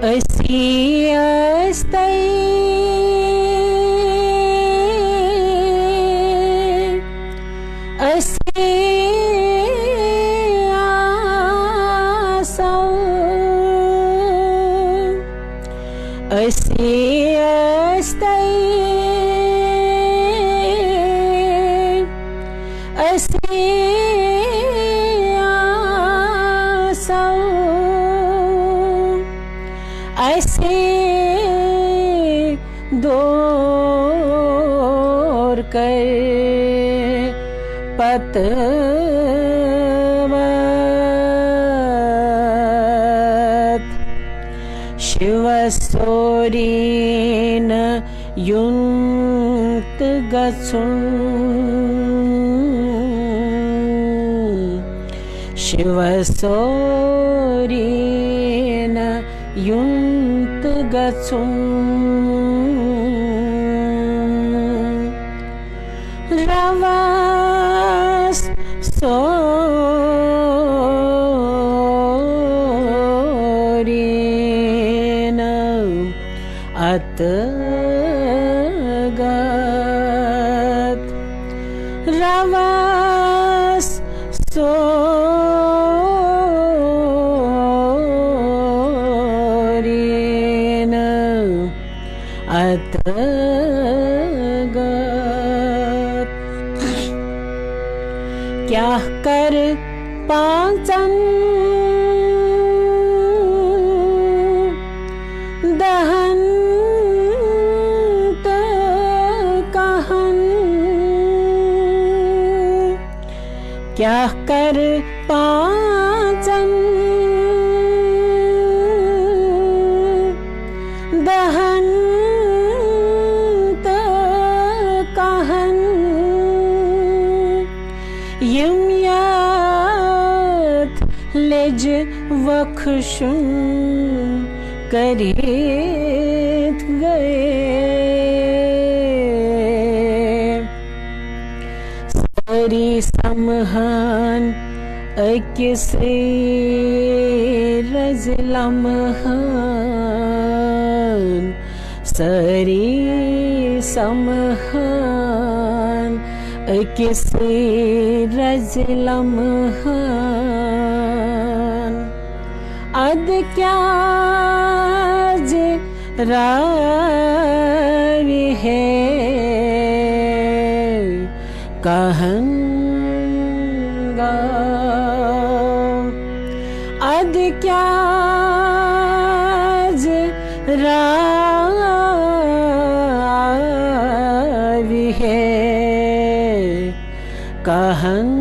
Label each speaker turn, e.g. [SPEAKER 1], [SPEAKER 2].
[SPEAKER 1] असी अस्ते असी आसौ असी अस्ते असी आसौ ऐसे दौर कर पतवत शिव सोरीन युक्त गच्छुं शिव सोरीन युक्त गच्छुं रवास सोरीन अतगत रवास सोरीन अतगत क्या कर पाचन दहन कहन क्या कर पाचन दहन कहन यमयात लेज वखशुं करीत गए सरी समहन अकिसे रजलमहन सरी समहन अकिसे रजलमहन अद क्या जे रावी है कहंगा अद क्या जे रावी है कहंगा